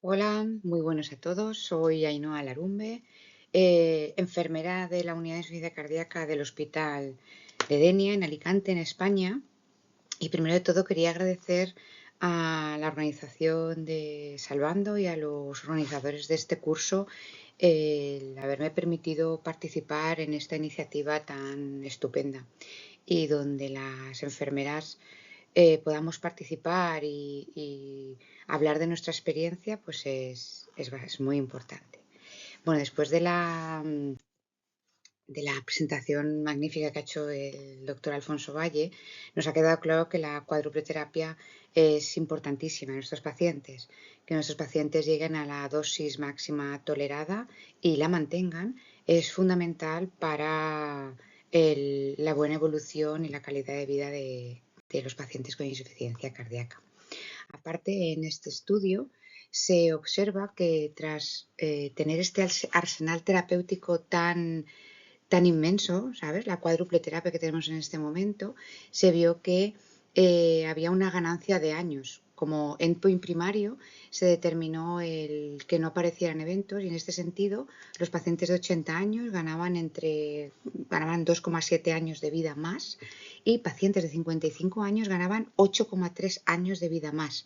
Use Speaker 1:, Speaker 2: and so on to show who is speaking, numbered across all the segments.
Speaker 1: Hola, muy buenos a todos. Soy Ainhoa Larumbe, enfermera de la Unidad de Insuficiencia Cardíaca del Hospital de Denia, en Alicante, en España. Y primero de todo quería agradecer a la organización de Salvando y a los organizadores de este curso el haberme permitido participar en esta iniciativa tan estupenda y donde las enfermeras podamos participar y hablar de nuestra experiencia, pues es muy importante. Bueno, después de la presentación magnífica que ha hecho el doctor Alfonso Valle, nos ha quedado claro que la cuádruple terapia es importantísima en nuestros pacientes, que nuestros pacientes lleguen a la dosis máxima tolerada y la mantengan, es fundamental para la buena evolución y la calidad de vida de los pacientes con insuficiencia cardíaca. Aparte, en este estudio se observa que tras tener este arsenal terapéutico tan inmenso, ¿sabes? La cuádruple terapia que tenemos en este momento, se vio que había una ganancia de años. Como endpoint primario se determinó el que no aparecieran eventos y en este sentido los pacientes de 80 años ganaban 2,7 años de vida más y pacientes de 55 años ganaban 8,3 años de vida más.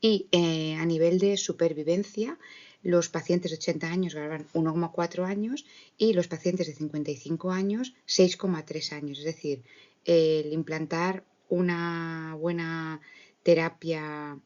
Speaker 1: Y a nivel de supervivencia, los pacientes de 80 años ganaban 1,4 años y los pacientes de 55 años 6,3 años. Es decir, el implantar una buena terapia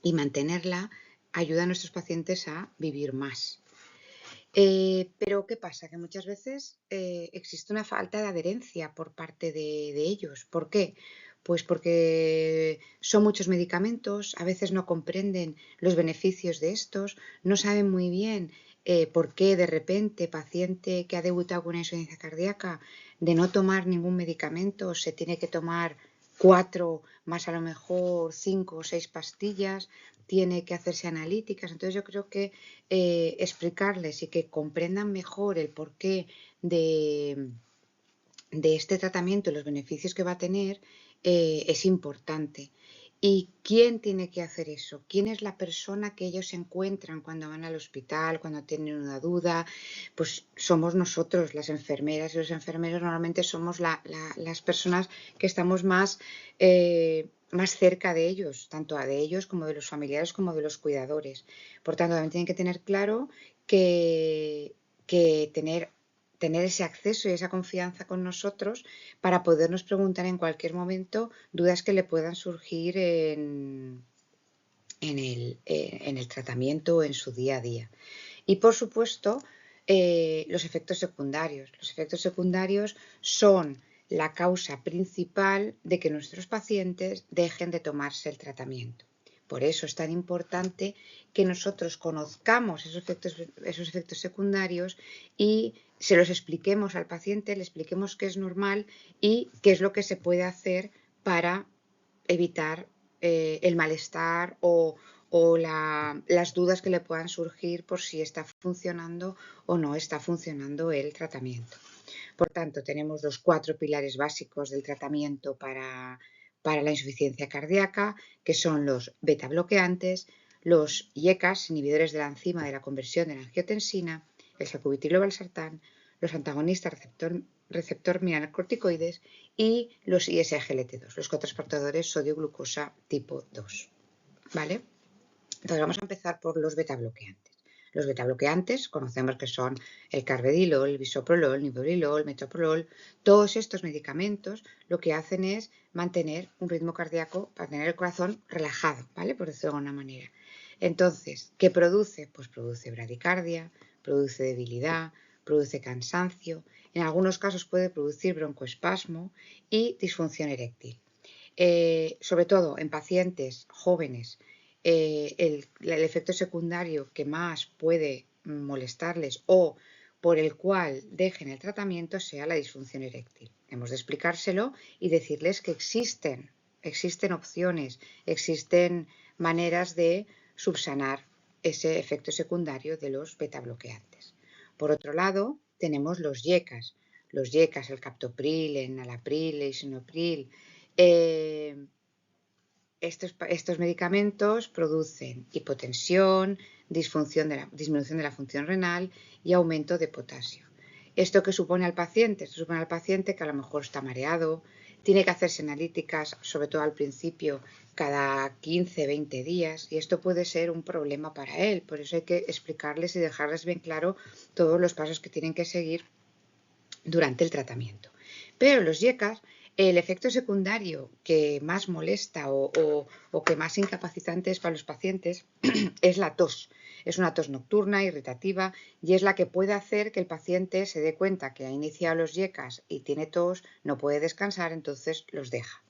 Speaker 1: y mantenerla ayuda a nuestros pacientes a vivir más. Pero ¿qué pasa? Que muchas veces existe una falta de adherencia por parte de ellos. ¿Por qué? Pues porque son muchos medicamentos, a veces no comprenden los beneficios de estos, no saben muy bien por qué de repente paciente que ha debutado con una insuficiencia cardíaca de no tomar ningún medicamento se tiene que tomar 4 más a lo mejor 5 o 6 pastillas, tiene que hacerse analíticas. Entonces yo creo que explicarles y que comprendan mejor el porqué de este tratamiento y los beneficios que va a tener es importante. ¿Y quién tiene que hacer eso? ¿Quién es la persona que ellos encuentran cuando van al hospital, cuando tienen una duda? Pues somos nosotros, las enfermeras y los enfermeros normalmente somos las personas que estamos más cerca de ellos, tanto de ellos como de los familiares como de los cuidadores. Por tanto, también tienen que tener claro que tener ese acceso y esa confianza con nosotros para podernos preguntar en cualquier momento dudas que le puedan surgir en el tratamiento o en su día a día. Y por supuesto, los efectos secundarios. Los efectos secundarios son la causa principal de que nuestros pacientes dejen de tomarse el tratamiento. Por eso es tan importante que nosotros conozcamos esos efectos secundarios y se los expliquemos al paciente, le expliquemos qué es normal y qué es lo que se puede hacer para evitar el malestar o las dudas que le puedan surgir por si está funcionando o no está funcionando el tratamiento. Por tanto, tenemos los 4 pilares básicos del tratamiento para la insuficiencia cardíaca, que son los beta bloqueantes, los IECAS, inhibidores de la enzima de la conversión de la angiotensina, el sacubitril/valsartán, los antagonistas receptor mineralocorticoides y los ISGLT2, los cotransportadores sodio-glucosa tipo 2. ¿Vale? Entonces vamos a empezar por los betabloqueantes. Los betabloqueantes conocemos que son el carvedilol, el bisoprolol, niloprolol, metoprolol. Todos estos medicamentos lo que hacen es mantener un ritmo cardíaco para tener el corazón relajado, ¿vale? Por decirlo de alguna manera. Entonces, ¿qué produce? Pues produce bradicardia, produce debilidad, produce cansancio. En algunos casos puede producir broncoespasmo y disfunción eréctil. Sobre todo en pacientes jóvenes, el efecto secundario que más puede molestarles o por el cual dejen el tratamiento sea la disfunción eréctil. Hemos de explicárselo y decirles que existen opciones, existen maneras de subsanar ese efecto secundario de los betabloqueantes. Por otro lado, tenemos los YECAS, el captopril, el enalapril, el lisinopril, estos medicamentos producen hipotensión, disminución de la función renal y aumento de potasio. ¿Esto qué supone al paciente? Esto supone al paciente que a lo mejor está mareado, tiene que hacerse analíticas, sobre todo al principio, cada 15-20 días, y esto puede ser un problema para él. Por eso hay que explicarles y dejarles bien claro todos los pasos que tienen que seguir durante el tratamiento. Pero los YECAs, el efecto secundario que más molesta o que más incapacitante es para los pacientes es la tos. Es una tos nocturna, irritativa, y es la que puede hacer que el paciente se dé cuenta que ha iniciado los YECAs y tiene tos, no puede descansar, entonces los deja.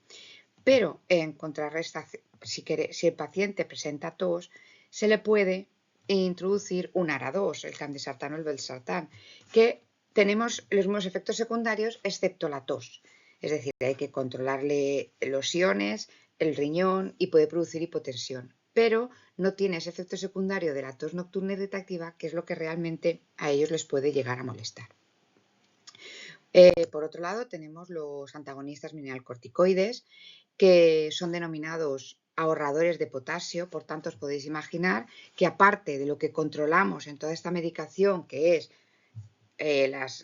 Speaker 1: Pero en contrarrestación, si el paciente presenta tos, se le puede introducir un ARA2, el candesartán o el valsartán, que tenemos los mismos efectos secundarios excepto la tos. Es decir, hay que controlarle los iones, el riñón y puede producir hipotensión. Pero no tiene ese efecto secundario de la tos nocturna irritativa, que es lo que realmente a ellos les puede llegar a molestar. Por otro lado, tenemos los antagonistas mineralcorticoides, que son denominados ahorradores de potasio. Por tanto, os podéis imaginar que aparte de lo que controlamos en toda esta medicación, que es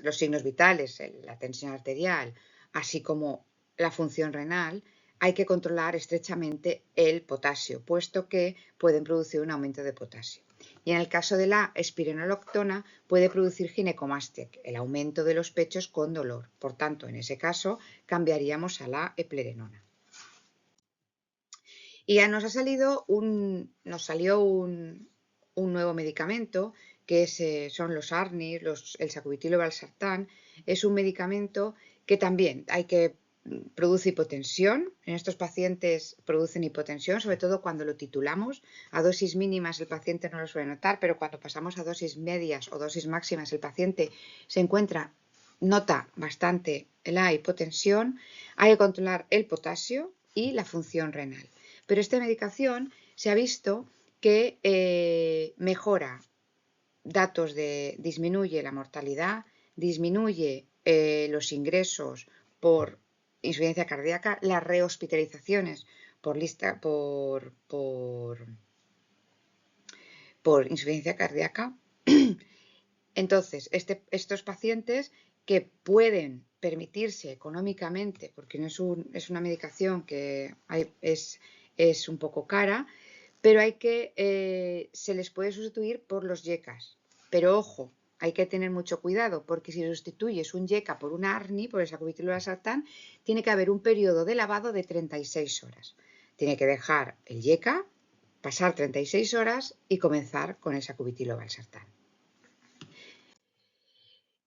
Speaker 1: los signos vitales, la tensión arterial, así como la función renal, hay que controlar estrechamente el potasio, puesto que pueden producir un aumento de potasio. Y en el caso de la espironolactona puede producir ginecomastia, el aumento de los pechos con dolor. Por tanto, en ese caso cambiaríamos a la eplerenona. Y ya nos salió un nuevo medicamento que son los ARNI, el sacubitril valsartán. Es un medicamento que también produce hipotensión. En estos pacientes producen hipotensión, sobre todo cuando lo titulamos. A dosis mínimas el paciente no lo suele notar, pero cuando pasamos a dosis medias o dosis máximas el paciente nota bastante la hipotensión. Hay que controlar el potasio y la función renal. Pero esta medicación se ha visto que mejora datos disminuye la mortalidad, disminuye los ingresos por insuficiencia cardíaca, las rehospitalizaciones por insuficiencia cardíaca. Entonces, estos pacientes que pueden permitirse económicamente, porque no es una medicación que es un poco cara, pero se les puede sustituir por los YECAs. Pero ojo, hay que tener mucho cuidado, porque si sustituyes un YECA por un ARNI, por el sacubitril valsartán, tiene que haber un periodo de lavado de 36 horas. Tiene que dejar el YECA, pasar 36 horas y comenzar con el sacubitril valsartán.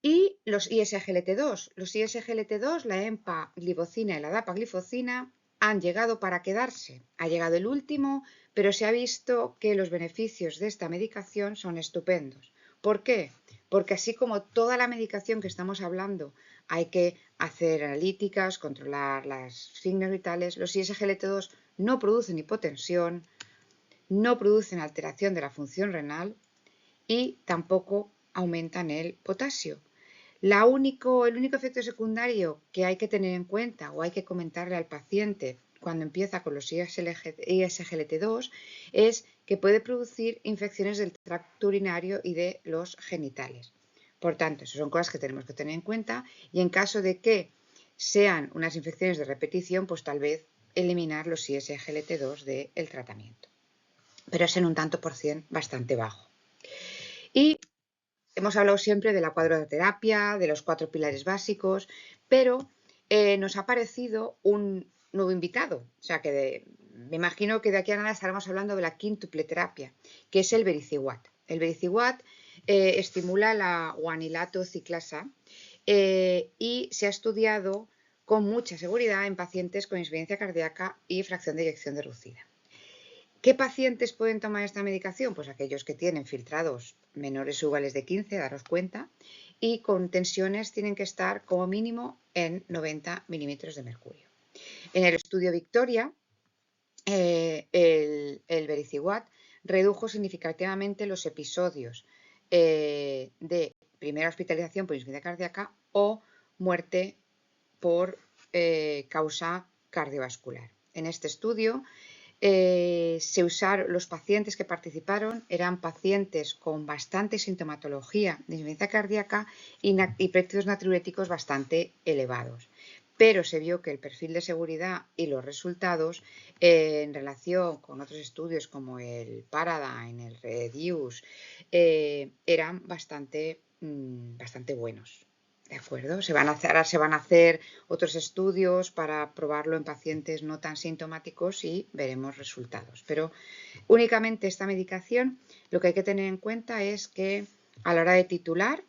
Speaker 1: Y los ISGLT2. Los ISGLT2, la empaglifosina y la dapaglifosina, han llegado para quedarse. Ha llegado el último, pero se ha visto que los beneficios de esta medicación son estupendos. ¿Por qué? Porque así como toda la medicación que estamos hablando hay que hacer analíticas, controlar los signos vitales, los ISGLT2 no producen hipotensión, no producen alteración de la función renal y tampoco aumentan el potasio. El único efecto secundario que hay que tener en cuenta o hay que comentarle al paciente cuando empieza con los ISGLT2 es que puede producir infecciones del tracto urinario y de los genitales. Por tanto, esas son cosas que tenemos que tener en cuenta y en caso de que sean unas infecciones de repetición, pues tal vez eliminar los ISGLT2 del tratamiento. Pero es en un tanto por cien bastante bajo. Y hemos hablado siempre de la cuadroterapia, de los 4 pilares básicos, pero nos ha aparecido un nuevo invitado. O sea que me imagino que de aquí a nada estaremos hablando de la quíntuple terapia, que es el vericiguat. El vericiguat estimula la guanilato ciclasa y se ha estudiado con mucha seguridad en pacientes con insuficiencia cardíaca y fracción de eyección reducida. ¿Qué pacientes pueden tomar esta medicación? Pues aquellos que tienen filtrados menores o iguales de 15, daros cuenta, y con tensiones tienen que estar como mínimo en 90 milímetros de mercurio. En el estudio Victoria, el vericiguat redujo significativamente los episodios de primera hospitalización por insuficiencia cardíaca o muerte por causa cardiovascular. En este estudio los pacientes que participaron eran pacientes con bastante sintomatología de insuficiencia cardíaca y péptidos natriuréticos bastante elevados. Pero se vio que el perfil de seguridad y los resultados en relación con otros estudios como el Paradigm, el Reduce, eran bastante buenos. ¿De acuerdo? Ahora se van a hacer otros estudios para probarlo en pacientes no tan sintomáticos y veremos resultados. Pero únicamente esta medicación, lo que hay que tener en cuenta es que a la hora de titular,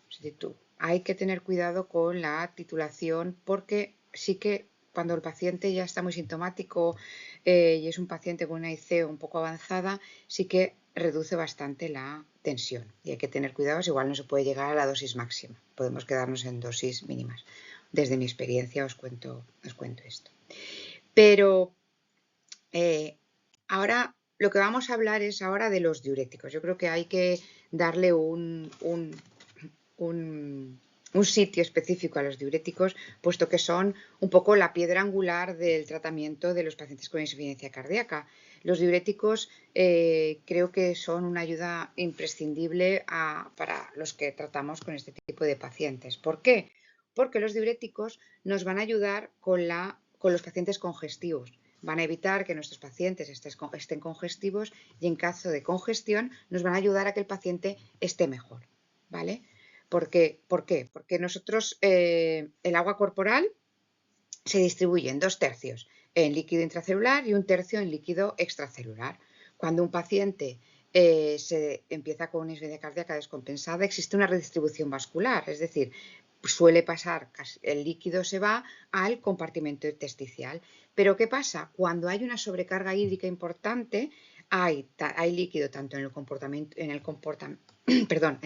Speaker 1: hay que tener cuidado con la titulación porque sí que cuando el paciente ya está muy sintomático y es un paciente con una IC un poco avanzada, sí que reduce bastante la tensión y hay que tener cuidado, igual no se puede llegar a la dosis máxima, podemos quedarnos en dosis mínimas. Desde mi experiencia os cuento esto. Pero ahora lo que vamos a hablar es ahora de los diuréticos. Yo creo que hay que darle un sitio específico a los diuréticos, puesto que son un poco la piedra angular del tratamiento de los pacientes con insuficiencia cardíaca. Los diuréticos creo que son una ayuda imprescindible para los que tratamos con este tipo de pacientes. ¿Por qué? Porque los diuréticos nos van a ayudar con los pacientes congestivos. Van a evitar que nuestros pacientes estén congestivos y en caso de congestión nos van a ayudar a que el paciente esté mejor. ¿Vale? ¿Por qué? Porque nosotros el agua corporal se distribuye en 2/3 en líquido intracelular y 1/3 en líquido extracelular. Cuando un paciente se empieza con una insuficiencia cardíaca descompensada, existe una redistribución vascular, es decir, suele pasar, el líquido se va al compartimento intersticial. Pero ¿qué pasa? Cuando hay una sobrecarga hídrica importante, hay líquido tanto en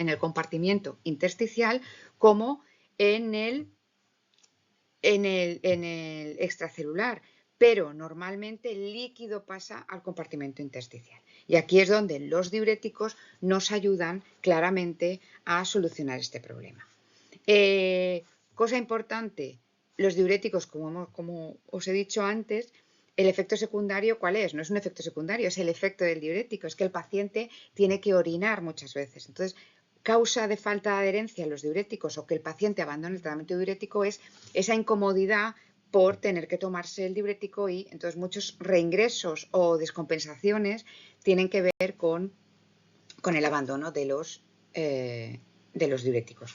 Speaker 1: el compartimiento intersticial como en el extracelular, pero normalmente el líquido pasa al compartimento intersticial. Y aquí es donde los diuréticos nos ayudan claramente a solucionar este problema. Cosa importante, los diuréticos, como os he dicho antes, el efecto secundario, ¿cuál es? No es un efecto secundario, es el efecto del diurético, es que el paciente tiene que orinar muchas veces. Entonces, causa de falta de adherencia a los diuréticos o que el paciente abandone el tratamiento diurético es esa incomodidad por tener que tomarse el diurético y entonces muchos reingresos o descompensaciones tienen que ver con el abandono de los diuréticos.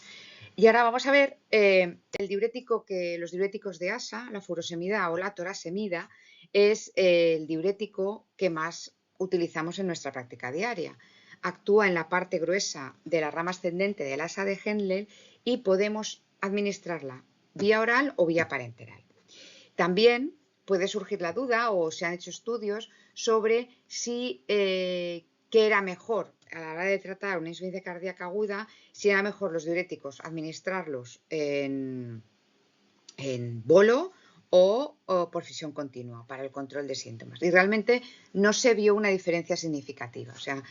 Speaker 1: Y ahora vamos a ver los diuréticos de ASA, la furosemida o la torasemida, es el diurético que más utilizamos en nuestra práctica diaria. Actúa en la parte gruesa de la rama ascendente del asa de Henle y podemos administrarla vía oral o vía parenteral. También puede surgir la duda o se han hecho estudios sobre si qué era mejor a la hora de tratar una insuficiencia cardíaca aguda, si era mejor los diuréticos administrarlos en bolo o por fisión continua para el control de síntomas. Y realmente no se vio una diferencia significativa. O sea,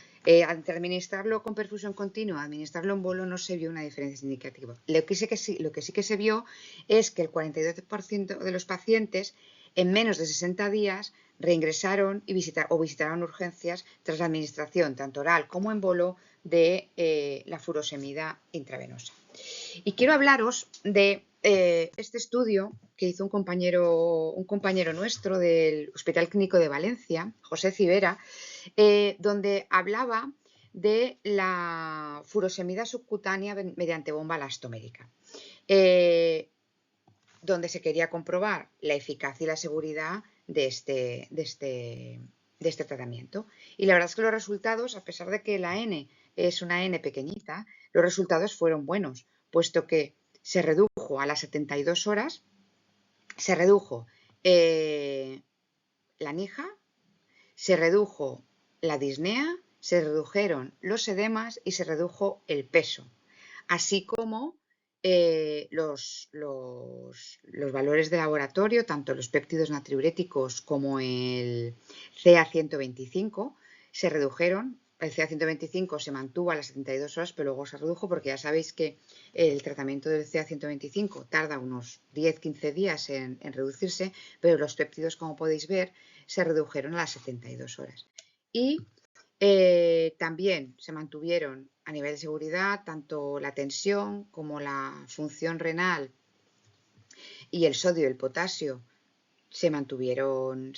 Speaker 1: administrarlo con perfusión continua, administrarlo en bolo, no se vio una diferencia significativa. Lo que sí que se vio es que el 42% de los pacientes en menos de 60 días reingresaron visitaron urgencias tras la administración, tanto oral como en bolo, de la furosemida intravenosa. Y quiero hablaros de este estudio que hizo un compañero nuestro del Hospital Clínico de Valencia, José Civera, donde hablaba de la furosemida subcutánea mediante bomba elastomérica, donde se quería comprobar la eficacia y la seguridad de este tratamiento. Y la verdad es que los resultados, a pesar de que la N es una N pequeñita, los resultados fueron buenos, puesto que se redujo a las 72 horas, se redujo la NIJA, se redujo la disnea, se redujeron los edemas y se redujo el peso, así como los valores de laboratorio, tanto los péptidos natriuréticos como el CA125, se redujeron. El CA125 se mantuvo a las 72 horas, pero luego se redujo porque ya sabéis que el tratamiento del CA125 tarda unos 10-15 días en reducirse, pero los péptidos, como podéis ver, se redujeron a las 72 horas. Y también se mantuvieron a nivel de seguridad tanto la tensión como la función renal y el sodio y el potasio se mantuvieron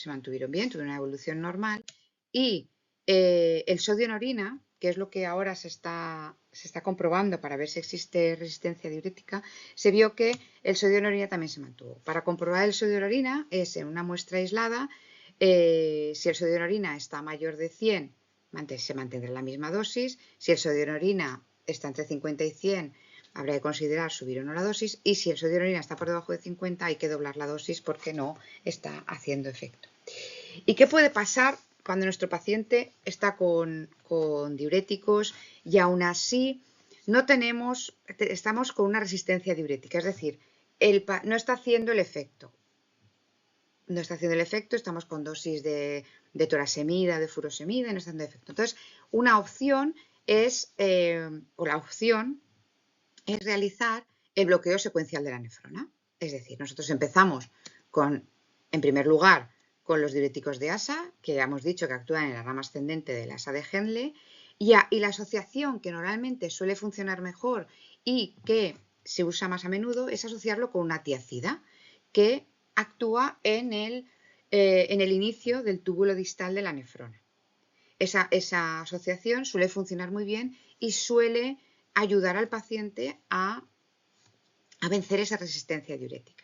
Speaker 1: bien, tuvieron una evolución normal. Y el sodio en orina, que es lo que ahora se está comprobando para ver si existe resistencia diurética, se vio que el sodio en orina también se mantuvo. Para comprobar el sodio en orina es en una muestra aislada, si el sodio en orina está mayor de 100, se mantendrá la misma dosis. Si el sodio en orina está entre 50 y 100, habrá que considerar subir o no la dosis, y si el sodio en orina está por debajo de 50 hay que doblar la dosis porque no está haciendo efecto. ¿Y qué puede pasar cuando nuestro paciente está con diuréticos y aún así estamos con una resistencia diurética? Es decir, no está haciendo el efecto. No está haciendo el efecto, estamos con dosis de torasemida, de furosemida, y no está haciendo efecto. Entonces, una opción es, la opción es realizar el bloqueo secuencial de la nefrona. Es decir, nosotros empezamos en primer lugar, con los diuréticos de ASA, que ya hemos dicho que actúan en la rama ascendente del ASA de Henle, y la asociación que normalmente suele funcionar mejor y que se usa más a menudo es asociarlo con una tiacida, que actúa en el inicio del túbulo distal de la nefrona. Esa asociación suele funcionar muy bien y suele ayudar al paciente a vencer esa resistencia diurética.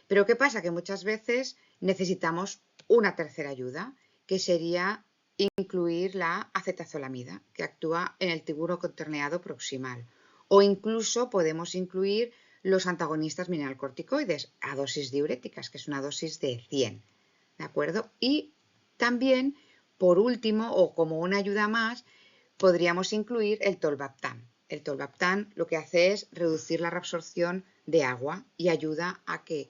Speaker 1: Pero ¿qué pasa? Que muchas veces necesitamos una tercera ayuda, que sería incluir la acetazolamida, que actúa en el túbulo contorneado proximal. O incluso podemos incluir los antagonistas mineralcorticoides a dosis diuréticas, que es una dosis de 100. ¿De acuerdo? Y también, por último, o como una ayuda más, podríamos incluir el tolvaptan. El tolvaptan lo que hace es reducir la reabsorción de agua y ayuda a que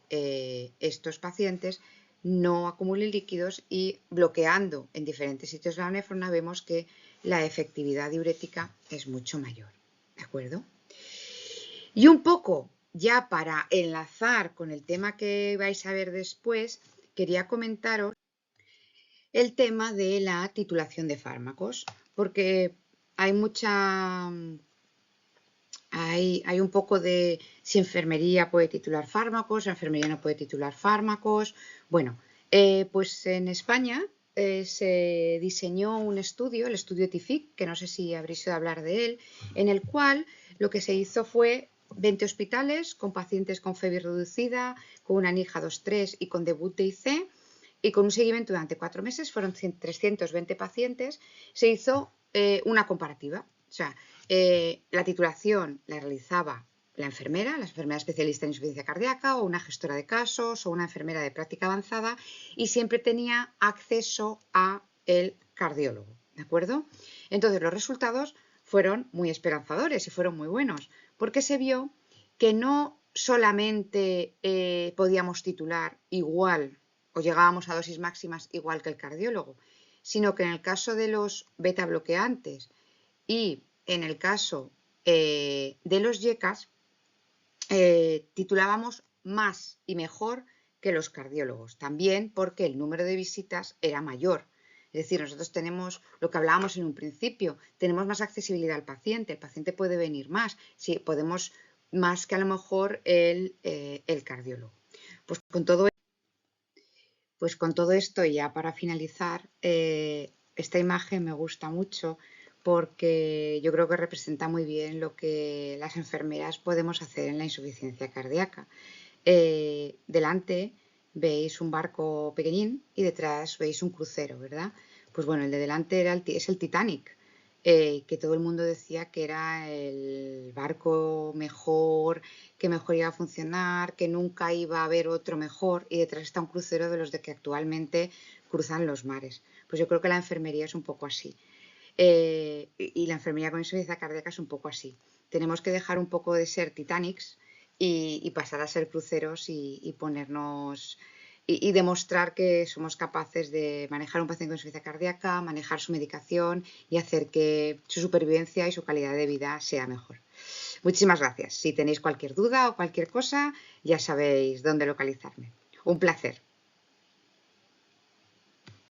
Speaker 1: estos pacientes no acumulen líquidos, y bloqueando en diferentes sitios de la nefrona vemos que la efectividad diurética es mucho mayor. ¿De acuerdo? Y un poco ya para enlazar con el tema que vais a ver después, quería comentaros el tema de la titulación de fármacos, porque hay un poco de si enfermería puede titular fármacos, enfermería no puede titular fármacos. Bueno, pues en España se diseñó un estudio, el estudio TIFIC, que no sé si habréis oído hablar de él, en el cual lo que se hizo fue 20 hospitales con pacientes con fiebre reducida, con una NIJA 2-3 y con debut de IC, y con un seguimiento durante 4 meses, fueron 320 pacientes, se hizo una comparativa. O sea, la titulación la realizaba la enfermera especialista en insuficiencia cardíaca, o una gestora de casos, o una enfermera de práctica avanzada, y siempre tenía acceso a el cardiólogo, ¿de acuerdo? Entonces, los resultados fueron muy esperanzadores y fueron muy buenos, porque se vio que no solamente podíamos titular igual o llegábamos a dosis máximas igual que el cardiólogo, sino que en el caso de los beta bloqueantes y en el caso de los YECAS, titulábamos más y mejor que los cardiólogos, también porque el número de visitas era mayor. Es decir, nosotros tenemos lo que hablábamos en un principio, tenemos más accesibilidad al paciente, el paciente puede venir más, sí, podemos más que a lo mejor el cardiólogo. Pues con todo esto, ya para finalizar, esta imagen me gusta mucho porque yo creo que representa muy bien lo que las enfermeras podemos hacer en la insuficiencia cardíaca. Delante veis un barco pequeñín y detrás veis un crucero, ¿verdad? Pues bueno, el de delante es el Titanic, que todo el mundo decía que era el barco mejor, que mejor iba a funcionar, que nunca iba a haber otro mejor, y detrás está un crucero de los de que actualmente cruzan los mares. Pues yo creo que la enfermería es un poco así. Y la enfermería con insuficiencia cardíaca es un poco así. Tenemos que dejar un poco de ser Titanics y pasar a ser cruceros y ponernos y demostrar que somos capaces de manejar un paciente con insuficiencia cardíaca, manejar su medicación y hacer que su supervivencia y su calidad de vida sea mejor. Muchísimas gracias. Si tenéis cualquier duda o cualquier cosa, ya sabéis dónde localizarme. Un placer.